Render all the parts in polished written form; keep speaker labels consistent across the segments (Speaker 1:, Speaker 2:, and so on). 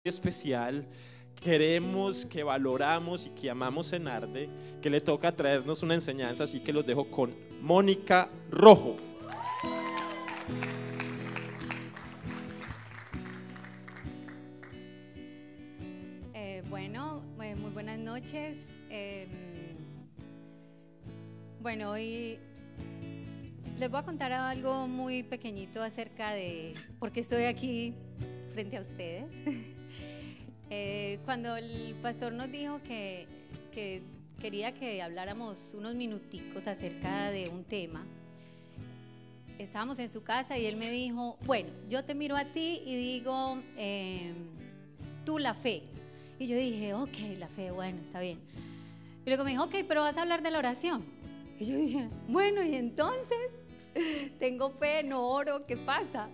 Speaker 1: especial. Queremos, que valoramos y que amamos en Arde, que le toca traernos una enseñanza, así que los dejo con Mónica Rojo.
Speaker 2: Muy buenas noches. Hoy les voy a contar algo muy pequeñito acerca de por qué estoy aquí frente a ustedes. Cuando el pastor nos dijo que quería que habláramos unos minuticos acerca de un tema, estábamos en su casa y él me dijo: bueno, yo te miro a ti y digo, tú la fe. Y yo dije, ok, la fe, bueno, está bien. Y luego me dijo, ok, pero vas a hablar de la oración. Y yo dije, bueno, y entonces, tengo fe, no oro, ¿qué pasa?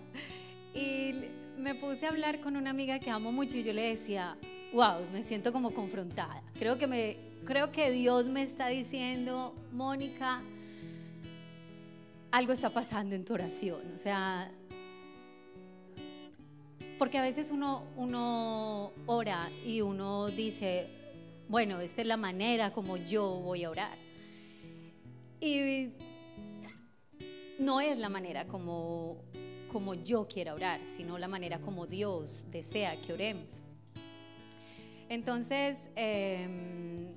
Speaker 2: Y me puse a hablar con una amiga que amo mucho y yo le decía, wow, me siento como confrontada. Creo que Dios me está diciendo, Mónica, algo está pasando en tu oración. O sea, porque a veces uno ora y uno dice, bueno, esta es la manera como yo voy a orar. Y no es la manera como yo quiera orar, sino la manera como Dios desea que oremos. Entonces, en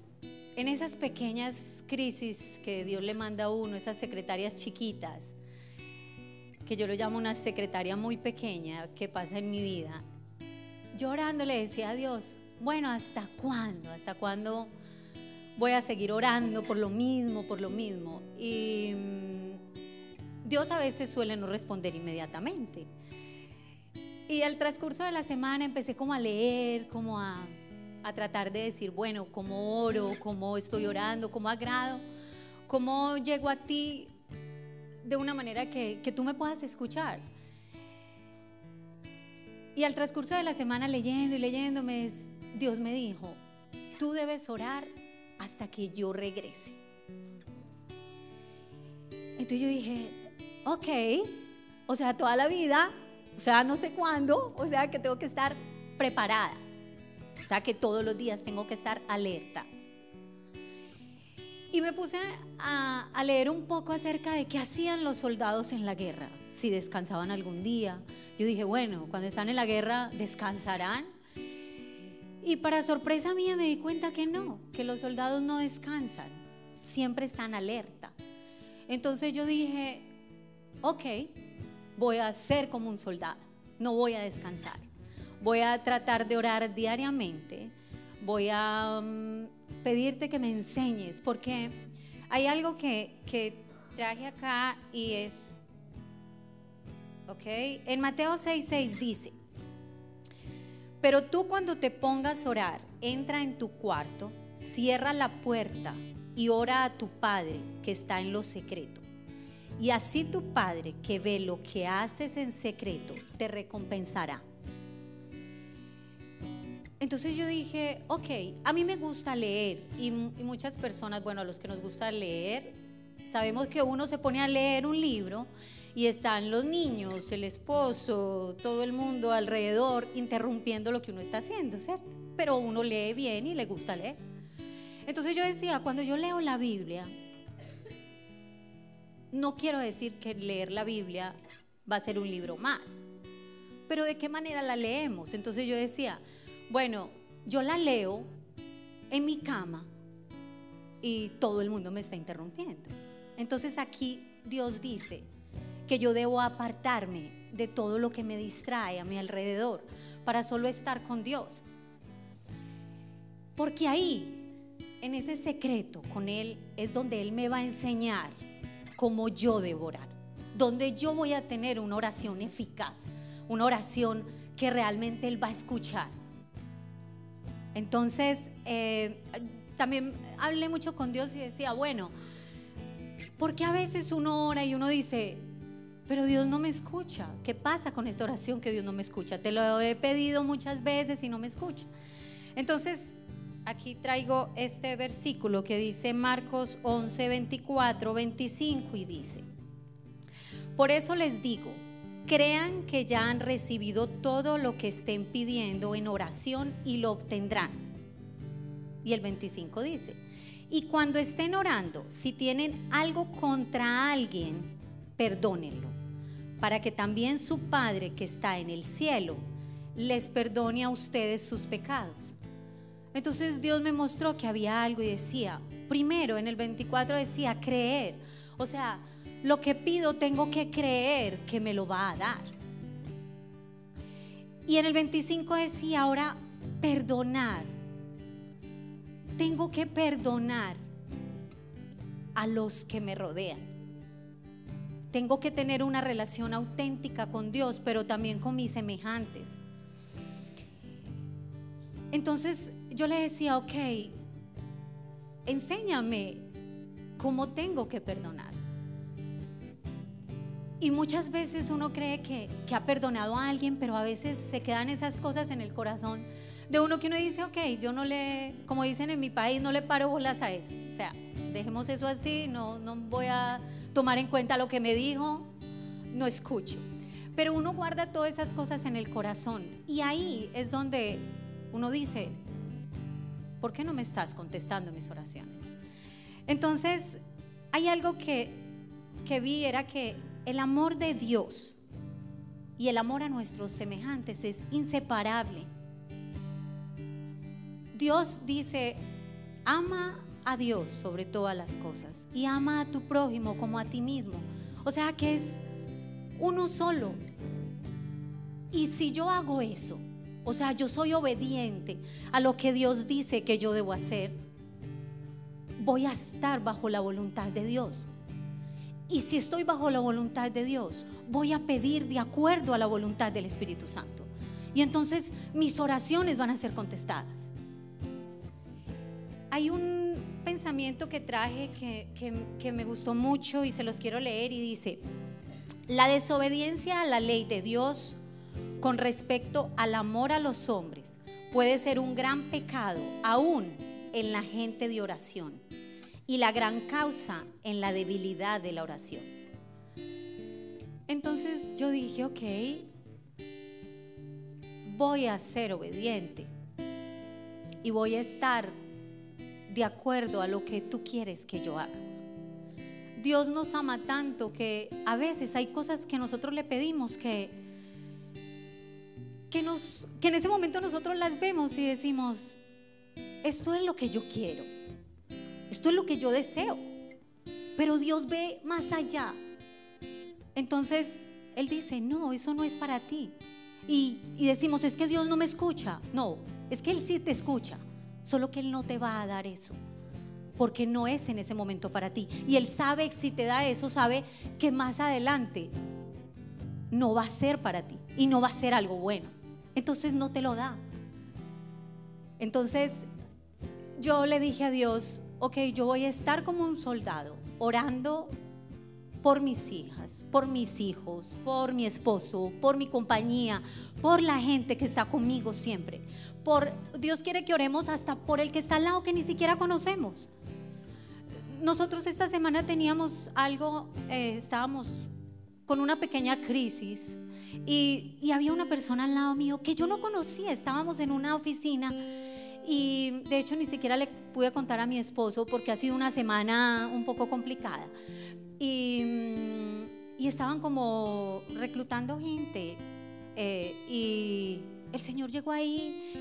Speaker 2: esas pequeñas crisis que Dios le manda a uno, esas secretarias chiquitas, que yo lo llamo una secretaria muy pequeña que pasa en mi vida, yo orando le decía a Dios, bueno, ¿hasta cuándo? ¿Hasta cuándo voy a seguir orando por lo mismo, por lo mismo? Y Dios a veces suele no responder inmediatamente. Y al transcurso de la semana empecé como a leer, como a tratar de decir, bueno, ¿cómo oro? ¿Cómo estoy orando? ¿Cómo agrado? ¿Cómo llego a ti de una manera que tú me puedas escuchar? Y al transcurso de la semana leyendo y leyéndome, Dios me dijo, tú debes orar hasta que yo regrese. Entonces yo dije, ok, o sea, toda la vida, o sea, no sé cuándo, o sea, que tengo que estar preparada, o sea, que todos los días tengo que estar alerta. Y me puse a leer un poco acerca de qué hacían los soldados en la guerra, si descansaban algún día. Yo dije, bueno, cuando están en la guerra, ¿descansarán? Y para sorpresa mía me di cuenta que no, que los soldados no descansan, siempre están alerta. Entonces yo dije, ok, voy a ser como un soldado, no voy a descansar. Voy a tratar de orar diariamente, voy a pedirte que me enseñes, porque hay algo que traje acá y es, ok, en Mateo 6:6 dice, pero tú cuando te pongas a orar, entra en tu cuarto, cierra la puerta y ora a tu Padre que está en lo secreto. Y así tu Padre que ve lo que haces en secreto te recompensará. Entonces yo dije, ok, a mí me gusta leer y muchas personas, bueno, a los que nos gusta leer, sabemos que uno se pone a leer un libro y están los niños, el esposo, todo el mundo alrededor interrumpiendo lo que uno está haciendo, ¿cierto? Pero uno lee bien y le gusta leer. Entonces yo decía, cuando yo leo la Biblia, no quiero decir que leer la Biblia va a ser un libro más, pero ¿de qué manera la leemos? Entonces yo decía, bueno, yo la leo en mi cama y todo el mundo me está interrumpiendo. Entonces aquí Dios dice que yo debo apartarme de todo lo que me distrae a mi alrededor para solo estar con Dios. Porque ahí, en ese secreto con Él, es donde Él me va a enseñar cómo yo debo orar, donde yo voy a tener una oración eficaz, una oración que realmente Él va a escuchar. Entonces, también hablé mucho con Dios y decía, bueno, ¿por qué a veces uno ora y uno dice, pero Dios no me escucha? ¿Qué pasa con esta oración que Dios no me escucha? Te lo he pedido muchas veces y no me escucha. Entonces, aquí traigo este versículo que dice Marcos 11, 24, 25 y dice, por eso les digo, crean que ya han recibido todo lo que estén pidiendo en oración y lo obtendrán. Y el 25 dice: y cuando estén orando, si tienen algo contra alguien, perdónenlo, para que también su Padre que está en el cielo les perdone a ustedes sus pecados. Entonces Dios me mostró que había algo y decía, primero en el 24 decía creer, o sea, lo que pido tengo que creer que me lo va a dar. Y en el 25 decía ahora perdonar. Tengo que perdonar a los que me rodean. Tengo que tener una relación auténtica con Dios, pero también con mis semejantes. Entonces yo le decía, ok, enséñame cómo tengo que perdonar. Y muchas veces uno cree que ha perdonado a alguien, pero a veces se quedan esas cosas en el corazón de uno que uno dice, ok, yo no le, como dicen en mi país, no le paro bolas a eso. O sea, dejemos eso así, no voy a tomar en cuenta lo que me dijo, no escucho. Pero uno guarda todas esas cosas en el corazón y ahí es donde uno dice, ¿por qué no me estás contestando mis oraciones? Entonces, hay algo que vi, era que el amor de Dios y el amor a nuestros semejantes es inseparable. Dios dice, ama a Dios sobre todas las cosas y ama a tu prójimo como a ti mismo. O sea que es uno solo. Y si yo hago eso, o sea, yo soy obediente a lo que Dios dice que yo debo hacer, voy a estar bajo la voluntad de Dios. Y si estoy bajo la voluntad de Dios, voy a pedir de acuerdo a la voluntad del Espíritu Santo. Y entonces mis oraciones van a ser contestadas. Hay un pensamiento que traje que me gustó mucho y se los quiero leer y dice: la desobediencia a la ley de Dios con respecto al amor a los hombres puede ser un gran pecado aún en la gente de oración y la gran causa en la debilidad de la oración. Entonces yo dije, ok, voy a ser obediente y voy a estar de acuerdo a lo que tú quieres que yo haga. Dios nos ama tanto que a veces hay cosas que nosotros le pedimos que en ese momento nosotros las vemos y decimos, esto es lo que yo quiero, esto es lo que yo deseo, pero Dios ve más allá. Entonces Él dice, no, eso no es para ti. Y decimos, es que Dios no me escucha. No, es que Él sí te escucha, solo que Él no te va a dar eso porque no es en ese momento para ti. Y Él sabe, si te da eso, sabe que más adelante no va a ser para ti y no va a ser algo bueno. Entonces no te lo da. Entonces yo le dije a Dios, ok, yo voy a estar como un soldado orando por mis hijas, por mis hijos, por mi esposo, por mi compañía, por la gente que está conmigo siempre. Dios quiere que oremos hasta por el que está al lado que ni siquiera conocemos. Nosotros esta semana teníamos algo, estábamos con una pequeña crisis y había una persona al lado mío que yo no conocía. Estábamos en una oficina y de hecho ni siquiera le pude contar a mi esposo porque ha sido una semana un poco complicada. Y estaban como reclutando gente y el Señor llegó ahí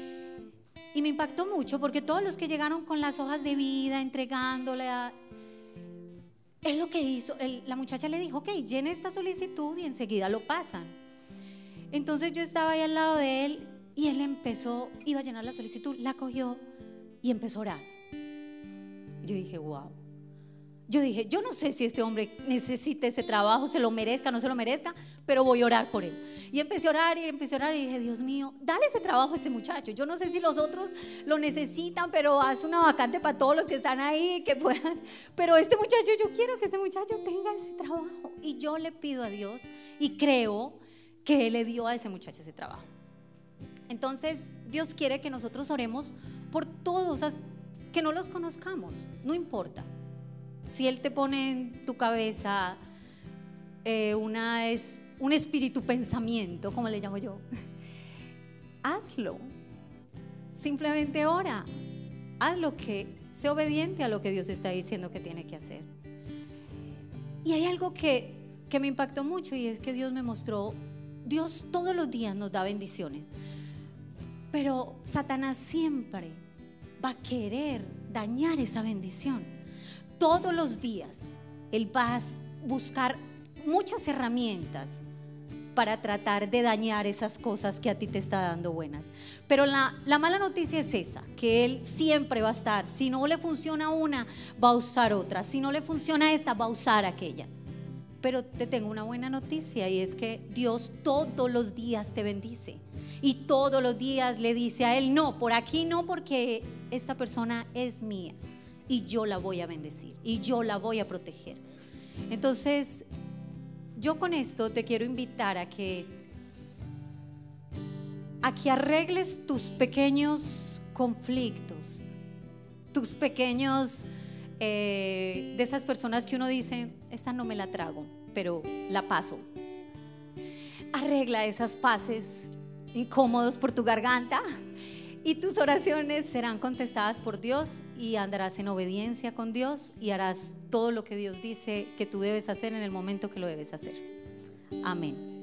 Speaker 2: y me impactó mucho porque todos los que llegaron con las hojas de vida entregándole él lo que hizo, la muchacha le dijo, ok, llene esta solicitud y enseguida lo pasan. Entonces yo estaba ahí al lado de él y él iba a llenar la solicitud, la cogió y empezó a orar. Yo dije, wow. Yo dije, yo no sé si este hombre necesita ese trabajo, se lo merezca, no se lo merezca, pero voy a orar por él. Y empecé a orar y dije, Dios mío, dale ese trabajo a este muchacho. Yo no sé si los otros lo necesitan, pero haz una vacante para todos los que están ahí, que puedan. Pero este muchacho, yo quiero que este muchacho tenga ese trabajo. Y yo le pido a Dios y creo que Él le dio a ese muchacho ese trabajo. Entonces, Dios quiere que nosotros oremos por todos, que no los conozcamos, no importa. Si Él te pone en tu cabeza una un espíritu pensamiento, como le llamo yo, hazlo. Simplemente ora. Haz lo que, sé obediente a lo que Dios está diciendo que tiene que hacer. Y hay algo que me impactó mucho, y es que Dios me mostró, Dios todos los días nos da bendiciones, pero Satanás siempre va a querer dañar esa bendición. Todos los días él va a buscar muchas herramientas para tratar de dañar esas cosas que a ti te está dando buenas. Pero la mala noticia es esa, que él siempre va a estar, si no le funciona una, va a usar otra, si no le funciona esta, va a usar aquella. Pero te tengo una buena noticia, y es que Dios todos los días te bendice, y todos los días le dice a él: no, por aquí no, porque esta persona es mía y yo la voy a bendecir y yo la voy a proteger. Entonces yo con esto te quiero invitar a que arregles tus pequeños conflictos, tus pequeños de esas personas que uno dice: esta no me la trago, pero la paso. Arregla esas paces incómodos por tu garganta, y tus oraciones serán contestadas por Dios, y andarás en obediencia con Dios, y harás todo lo que Dios dice que tú debes hacer en el momento que lo debes hacer. Amén.